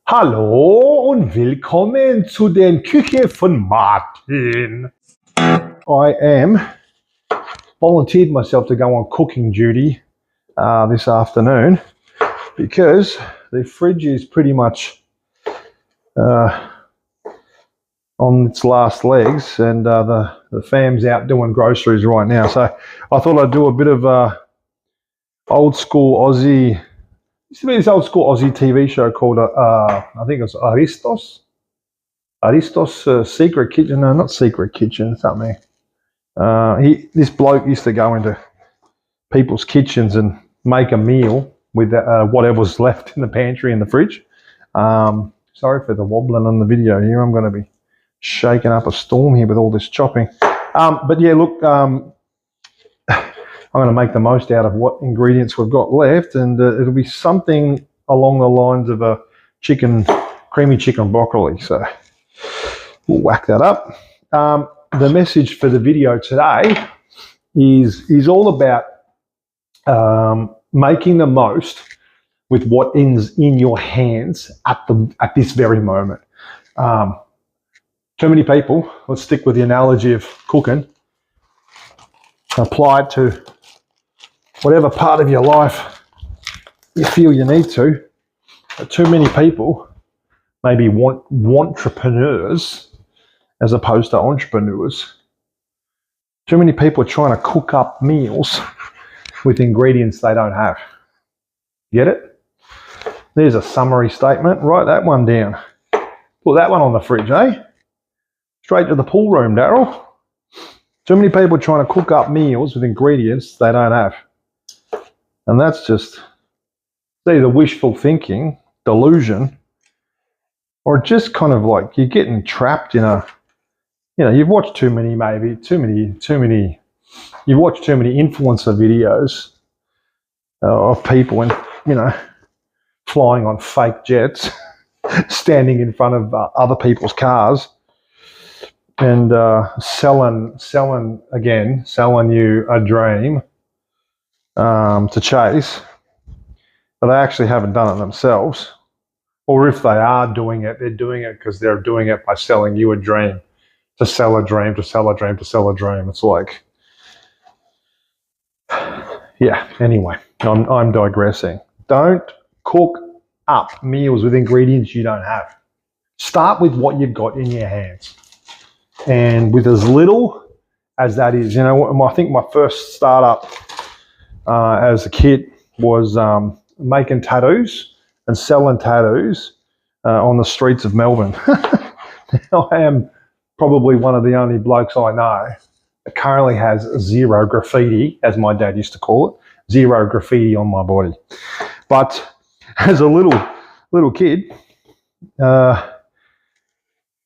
Hallo und willkommen zu den Küche von Martin. I am volunteered myself to go on cooking duty this afternoon because the fridge is pretty much on its last legs, and the fam's out doing groceries right now. So I thought I'd do a bit of old school Aussie. Used to be this old school Aussie TV show called I think it's Aristos Secret Kitchen. No, not Secret Kitchen, something. This bloke used to go into people's kitchens and make a meal with whatever's left in the pantry and the fridge. Sorry for the wobbling on the video here. I'm going to be shaking up a storm here with all this chopping. But yeah, look, I'm going to make the most out of what ingredients we've got left, and it'll be something along the lines of a creamy chicken broccoli. So we'll whack that up. The message for the video today is all about making the most with what is in your hands at this very moment. Too many people, let's stick with the analogy of cooking, apply it to whatever part of your life you feel you need to. But too many people maybe want entrepreneurs as opposed to entrepreneurs. Too many people are trying to cook up meals with ingredients they don't have. Get it? There's a summary statement. Write that one down. Put that one on the fridge, eh? Straight to the pool room, Daryl. Too many people are trying to cook up meals with ingredients they don't have. And that's just either wishful thinking, delusion, or just kind of like you're getting trapped in a, you've watched you've watched too many influencer videos of people and, flying on fake jets, standing in front of other people's cars and selling you a dream to chase, but they actually haven't done it themselves. Or if they are doing it, they're doing it because they're doing it by selling you a dream, to sell a dream, to sell a dream, to sell a dream. It's like, yeah, anyway, I'm digressing. Don't cook up meals with ingredients you don't have. Start with what you've got in your hands. And with as little as that is, I think my first startup as a kid was making tattoos and selling tattoos on the streets of Melbourne. Now, I am probably one of the only blokes I know that currently has zero graffiti, as my dad used to call it, zero graffiti on my body. But as a little kid,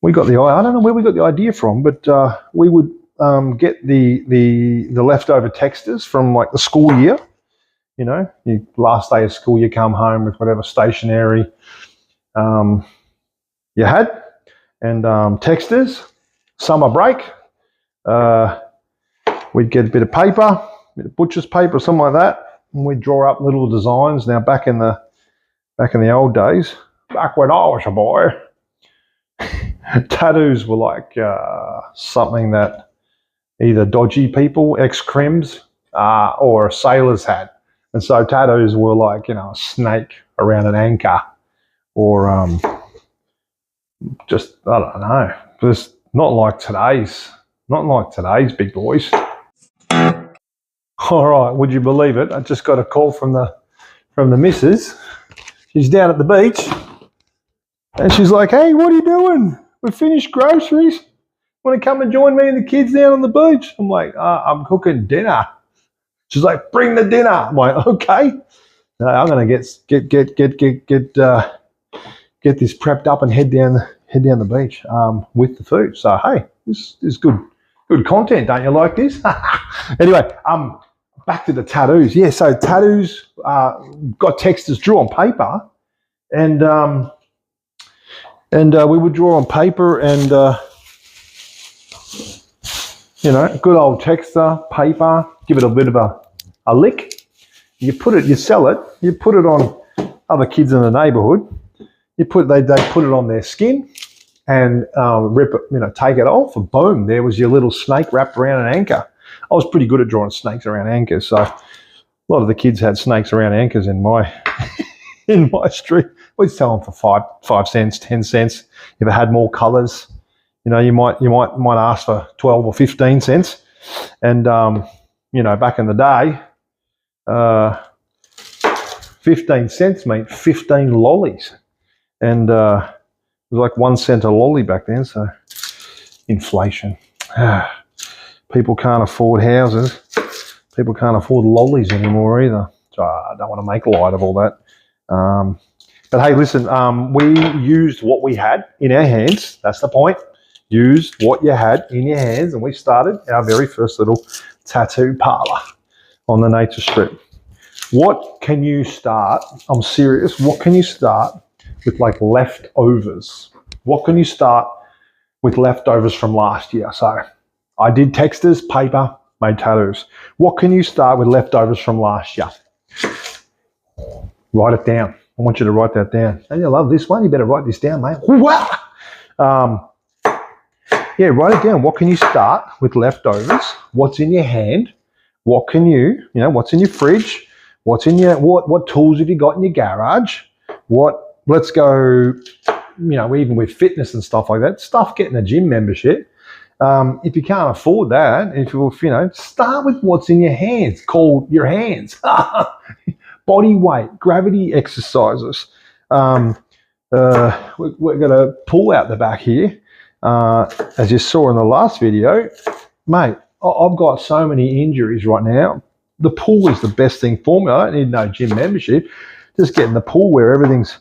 we got I don't know where we got the idea from, but we would get the leftover textures from like the school year. Your last day of school, you come home with whatever stationery you had, and textures. Summer break, we'd get a bit of paper, a bit of butcher's paper or something like that, and we'd draw up little designs. Now, back in the old days, back when I was a boy, tattoos were like something that either dodgy people, ex-crims, or sailors had. And so tattoos were like, a snake around an anchor, or just, I don't know, just not like today's big boys. All right, would you believe it? I just got a call from the missus. She's down at the beach, and she's like, "Hey, what are you doing? We finished groceries. Want to come and join me and the kids down on the beach?" I'm like, "I'm cooking dinner." She's like, "Bring the dinner." I'm like, "Okay." I'm gonna get this prepped up and head down the beach with the food. So hey, this is good content, don't you like this? Anyway, back to the tattoos. Yeah, so tattoos got textures, drew on paper, and we would draw on paper, and good old texture paper. Give it a bit of a lick. You sell it. You put it on other kids in the neighbourhood. they put it on their skin and rip it, take it off, and boom, there was your little snake wrapped around an anchor. I was pretty good at drawing snakes around anchors, so a lot of the kids had snakes around anchors in my in my street. We'd sell them for 5 cents, 10 cents. If it had more colours, you might ask for 12 or 15 cents. And back in the day, 15 cents meant 15 lollies, and it was like 1 cent a lolly back then. So inflation. People can't afford houses. People can't afford lollies anymore either. So I don't want to make light of all that. But hey, listen, we used what we had in our hands. That's the point. Use what you had in your hands, and we started our very first little tattoo parlor on the nature strip. What can you start? I'm serious. What can you start with, like, leftovers? What can you start with leftovers from last year? So I did textures, paper, made tattoos. What can you start with leftovers from last year? Write it down. I want you to write that down. And you love this one? You better write this down, mate. Yeah, write it down. What can you start with leftovers? What's in your hand? What can what's in your fridge? What's in your, what tools have you got in your garage? Let's go, even with fitness and stuff like that, getting a gym membership. If you can't afford that, start with what's in your hands, called your hands. Body weight, gravity exercises. We're going to pull out the back here. As you saw in the last video, mate, I've got so many injuries right now. The pool is the best thing for me. I don't need no gym membership. Just get in the pool where everything's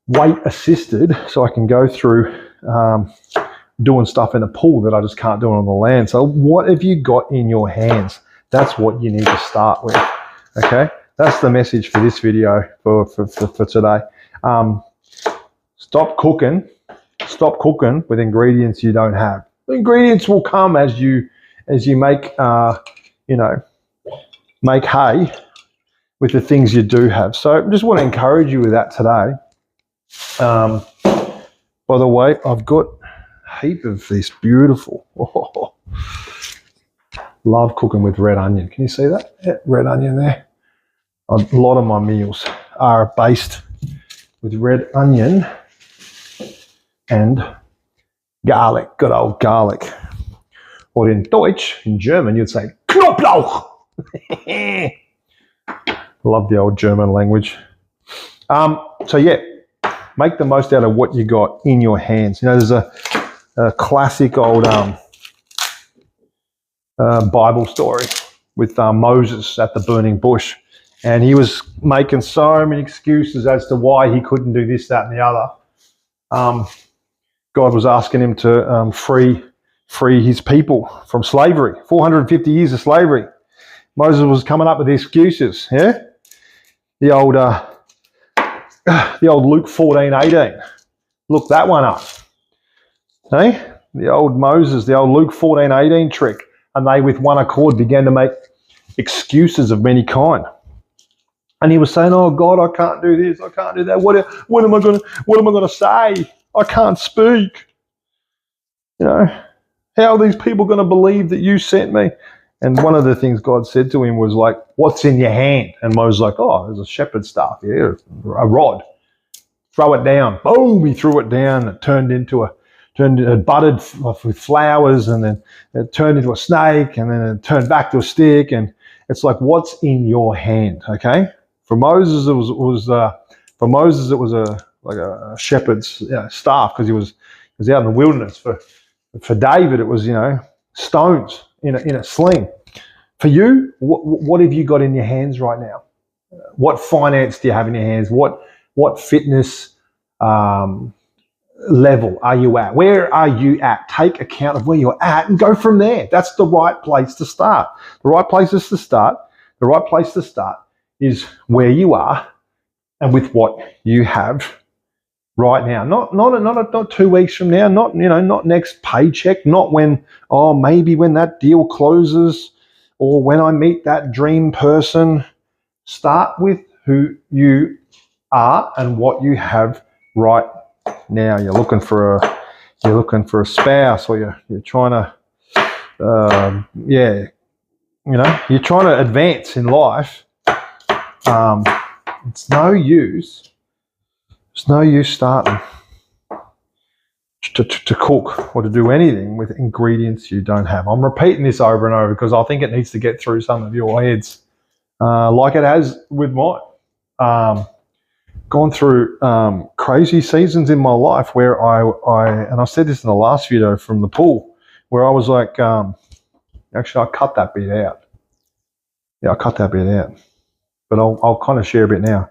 weight assisted, so I can go through doing stuff in a pool that I just can't do on the land. So what have you got in your hands? That's what you need to start with. Okay, that's the message for this video for today. Stop cooking with ingredients you don't have. The ingredients will come as you make make hay with the things you do have. So I just want to encourage you with that today. By the way, I've got a heap of this beautiful. Love cooking with red onion. Can you see that? Yeah, red onion there. A lot of my meals are based with red onion and garlic, good old garlic. Or in Deutsch, in German, you'd say Knoblauch. Love the old German language. So yeah, make the most out of what you got in your hands. There's a classic old Bible story with Moses at the burning bush, and he was making so many excuses as to why he couldn't do this, that, and the other. God was asking him to free his people from slavery, 450 years of slavery. Moses was coming up with the excuses. Yeah, the old Luke 14:18. Look that one up. Hey, the old Moses, the old Luke 14:18 trick, and they with one accord began to make excuses of many kind. And he was saying, "Oh God, I can't do this, I can't do that. What am I gonna say? I can't speak. How are these people going to believe that you sent me?" And one of the things God said to him was like, "What's in your hand?" And Moses was like, "Oh, there's a shepherd's staff here, a rod. Throw it down." Boom! He threw it down. It budded with flowers, and then it turned into a snake, and then it turned back to a stick. And it's like, what's in your hand? Okay. For Moses, it was a shepherd's staff, because he was out in the wilderness. For David, it was stones in a sling. For you, what have you got in your hands right now? What finance do you have in your hands? What fitness level are you at? Where are you at? Take account of where you're at and go from there. That's the right place to start. The right place to start is where you are and with what you have right now. Not 2 weeks from now, not next paycheck, not maybe when that deal closes or when I meet that dream person. Start with who you are and what you have right now. You're looking for a spouse, or you're trying to, you're trying to advance in life. It's no use. It's no use starting to cook or to do anything with ingredients you don't have. I'm repeating this over and over because I think it needs to get through some of your heads, like it has with mine. Gone through crazy seasons in my life where and I said this in the last video from the pool, where I was like, actually I cut that bit out. Yeah, I cut that bit out, but I'll kind of share a bit now.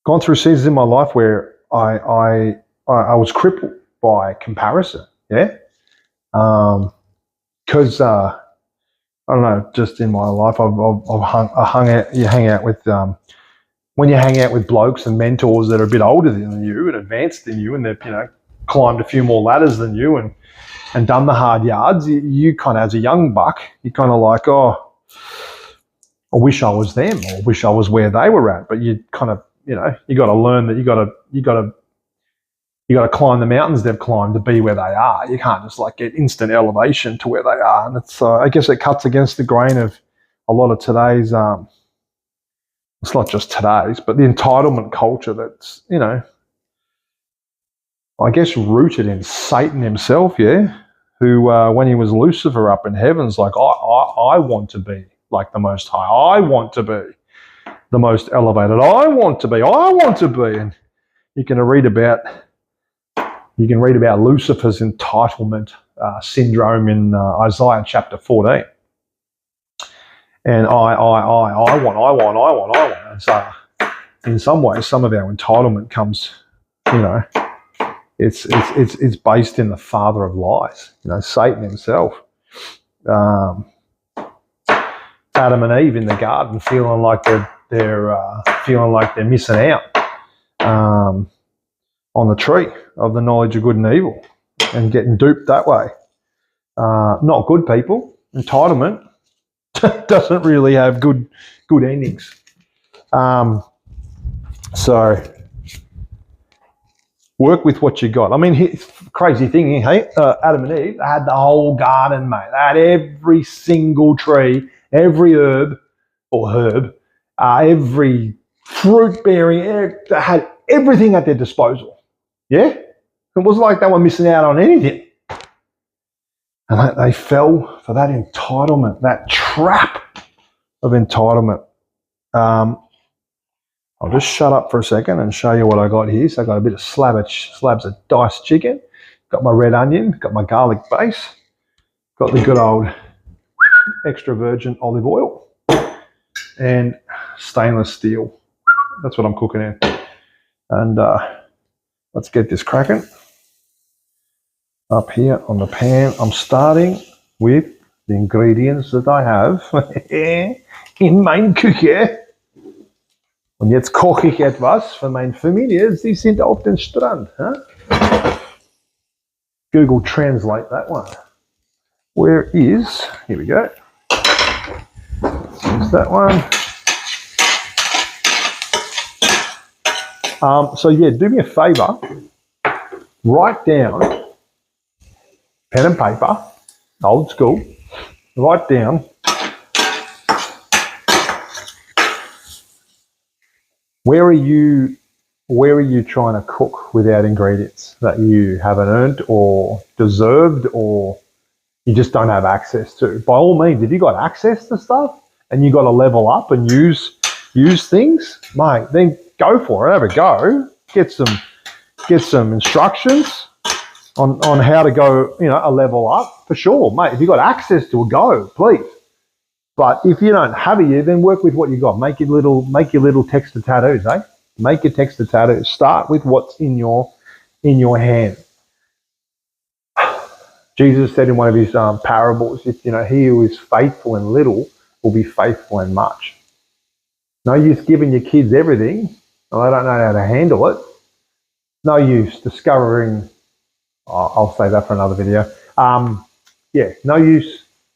Gone through seasons in my life where I was crippled by comparison. Yeah, because I don't know, just in my life, you hang out with when you hang out with blokes and mentors that are a bit older than you and advanced than you, and they've climbed a few more ladders than you and done the hard yards. You kind of, as a young buck, you kind of like, oh, I wish I was them, or wish I was where they were at. But you kind of, you got to learn that you got to climb the mountains they've climbed to be where they are. You can't just like get instant elevation to where they are. And it's, I guess it cuts against the grain of a lot of today's, it's not just today's, but the entitlement culture that's, I guess rooted in Satan himself, yeah, who, when he was Lucifer up in heaven's like, I want to be like the Most High. I want to be the most elevated. I want to be. And you can read about Lucifer's entitlement syndrome in Isaiah chapter 14. And I want. And so in some ways, some of our entitlement comes, it's based in the father of lies, Satan himself. Adam and Eve in the garden feeling like they're missing out on the tree of the knowledge of good and evil, and getting duped that way. Not good people. Entitlement doesn't really have good endings. So work with what you got. I mean, crazy thing, hey, Adam and Eve had the whole garden, mate. They had every single tree, every herb, every fruit bearing. They had everything at their disposal. Yeah, it wasn't like they were missing out on anything. And they fell for that entitlement, that trap of entitlement. I'll just shut up for a second and show you what I got here. So I got a bit of slabs of diced chicken, got my red onion, got my garlic base, got the good old extra virgin olive oil, and stainless steel. That's what I'm cooking in. And let's get this cracking. Up here on the pan, I'm starting with the ingredients that I have in mein Küche. Und jetzt koche ich etwas für meine Familie. Sie sind auf dem Strand. Huh? Google Translate that one. Where is, here we go. Use that one. So yeah, do me a favor. Write down, pen and paper, old school. Write down where are you trying to cook without ingredients that you haven't earned or deserved, or you just don't have access to. By all means, if you got access to stuff and you got to level up and use things, mate, then go for it. Have a go. Get some instructions on how to go, a level up for sure, mate. If you got access to it, go, please. But if you don't have it, then work with what you got. Make your little text to tattoos, eh? Make your text to tattoos. Start with what's in your hand. Jesus said in one of his parables, he who is faithful in little will be faithful in much. No use giving your kids everything, and they don't know how to handle it. No use discovering. I'll say that for another video.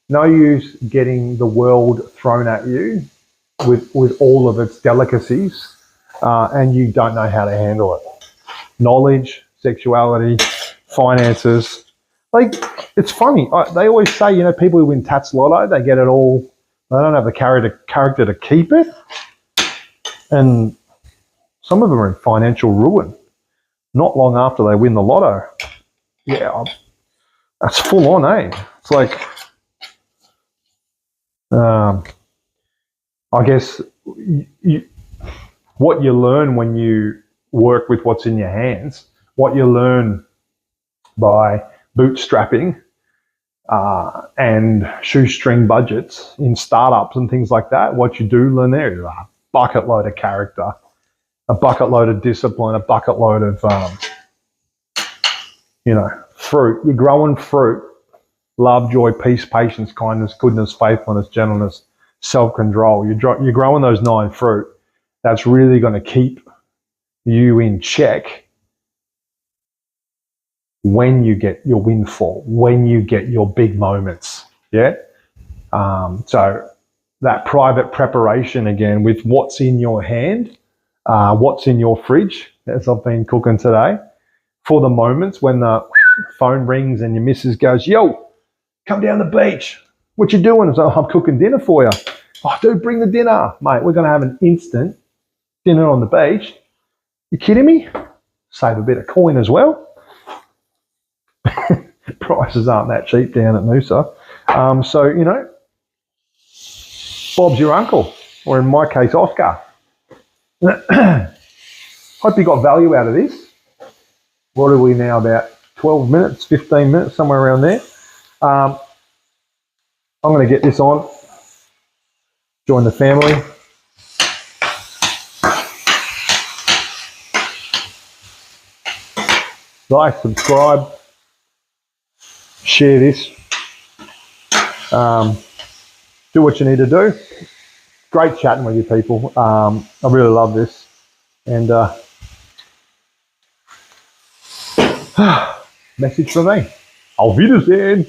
No use getting the world thrown at you with all of its delicacies and you don't know how to handle it. Knowledge, sexuality, finances. Like, it's funny. They always say, you know, people who win Tats Lotto, they get it all. They don't have the character to keep it. And some of them are in financial ruin not long after they win the lotto. Yeah, that's full on, eh? It's like, I guess what you learn when you work with what's in your hands, what you learn by bootstrapping and shoestring budgets in startups and things like that, what you do learn there is a bucket load of character, a bucket load of discipline, a bucket load of, fruit. You're growing fruit. Love, joy, peace, patience, kindness, goodness, faithfulness, gentleness, self-control. You're growing those 9 fruit. That's really going to keep you in check when you get your windfall, when you get your big moments. Yeah. So that private preparation again with what's in your hand, what's in your fridge, as I've been cooking today, for the moments when the phone rings and your missus goes, yo, come down the beach. What you doing? So I'm cooking dinner for you. Oh, dude, bring the dinner. Mate, we're going to have an instant dinner on the beach. You kidding me? Save a bit of coin as well. Prices aren't that cheap down at Noosa. So, you know, Bob's your uncle, or in my case, Oscar. Hope you got value out of this. What are we now, about 12 minutes, 15 minutes, somewhere around there. I'm going to get this on, join the family. Like, subscribe, share this. Do what you need to do. Great chatting with you people. I really love this. And message for me. Auf Wiedersehen.